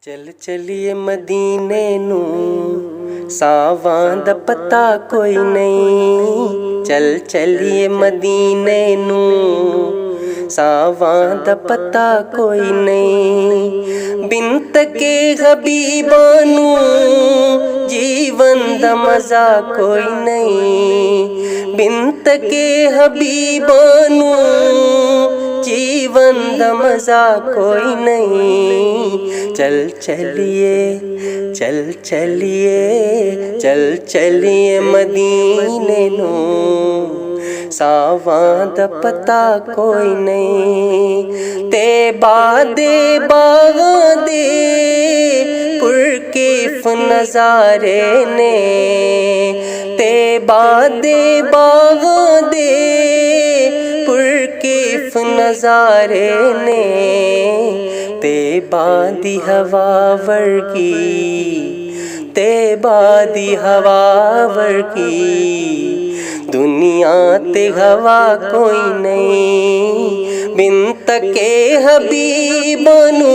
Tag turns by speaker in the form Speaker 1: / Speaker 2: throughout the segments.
Speaker 1: चल चलिए मदीने नू सावां दा पता कोई नहीं। चल चलिए मदीने नू सावां दा पता कोई नहीं। बिन तके हबीबा नू जीवन दा मजा कोई नहीं। बिन तके हबीबा नू जीवन दा मजा कोई नहीं। चल चलिए चल चलिए चल चलिए मदीने नू सावां दा पता कोई नहीं। ते बादे बागां दे पुरकिफ नज़ारे ने। ते बादे बागां दे पुरकिफ नज़ारे ने। ते बादी हवा वर्गी ते बादी हवा वर्गी दुनिया ते हवा कोई नहीं। बिन तके हबीबा नू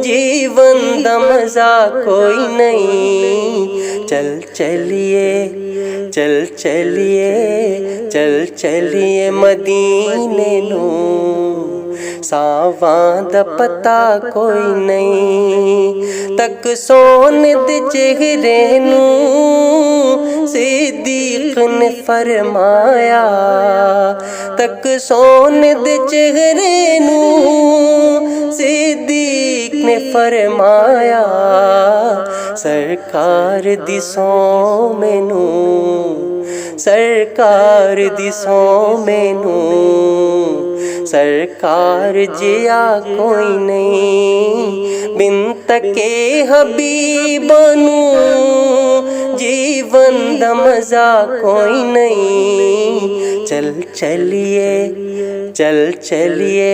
Speaker 1: जीवन दा मजा कोई नहीं। चल चलिए चल चलिए चल चलिए मदीने नू सावां दा पता कोई नहीं। तक सोने दे चेहरे नू सिद्दीक ने फरमाया। तक सोने दे चेहरे नू सिद्दीक ने फरमाया। सरकार दी सौ मैनू सरकार दी सौ मैनू सरकार जिया कोई नहीं। बिन तके हबीबा नू जीवन दा मजा कोई नहीं। चल चलिए चल चलिए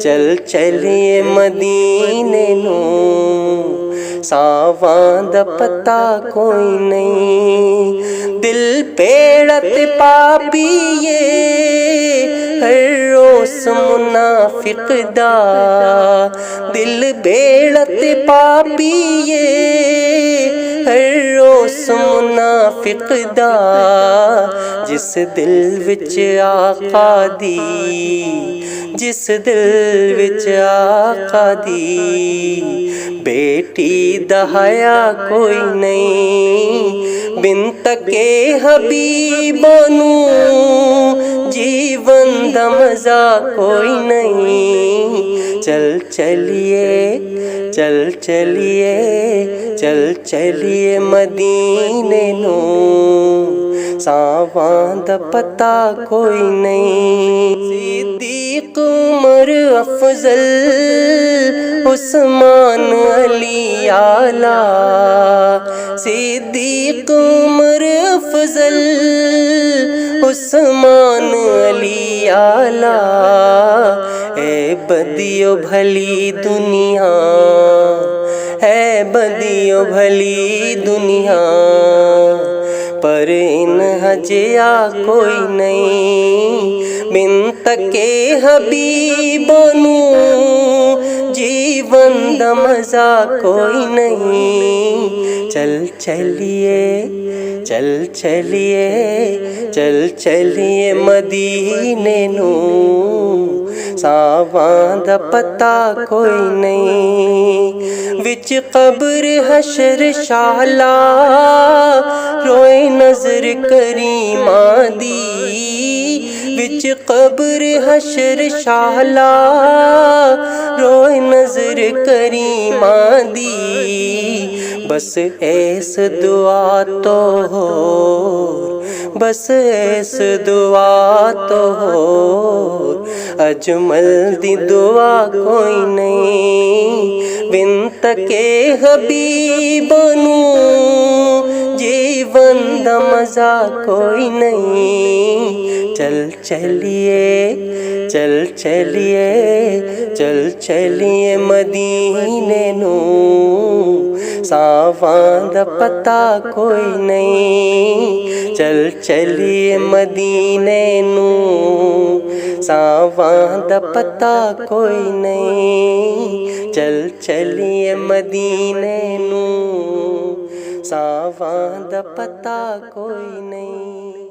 Speaker 1: चल चलिए मदीने नू सावां दा पता कोई नहीं। दिल पेड़ा ते पापिए हर रोस मुनाफिक दा। दिल बेड़ा ते पापिए हर रोस मुनाफिक दा। जिस दिल विच आका दी जिस दिल विच आका दी बेटी दा हया कोई नहीं। बिन तके हबीबा नू जीवन दा मजा कोई नहीं। चल चलिए चल चलिए चल चलिए मदीने नू सावां दा पता कोई नहीं। सिद्दीक उमर अफजल उस्मान अली आला। सिद्दीक उमर अफजल उस्मान अली आला। ए बदियो भली दुनिया है बदियो भली दुनिया पर इन हजिया कोई नहीं। बिन तके हबीबा नू जीवन दा मजा कोई नहीं। चल चलिए चल चलिए चल चलिए मदीने नू सावां दा पता कोई नहीं। विच कब्र हशर शाला रोए नजर करीमा दी। विच कब्र हशर शाला रोए नजर करीमा दी। बस ऐस दुआ तो हो बस ऐस दुआ तो हो अजमल दी दुआ कोई नहीं। बिन तके हबीबा नू जीवन दा मजा कोई नहीं। चल चलिए चल चलिए चल चलिए मदीने नू सावां दा पता कोई नहीं। चल चलिए मदीने नू, सावां दा पता कोई नहीं। चल चलिए मदीने नू, सावां दा पता कोई नहीं।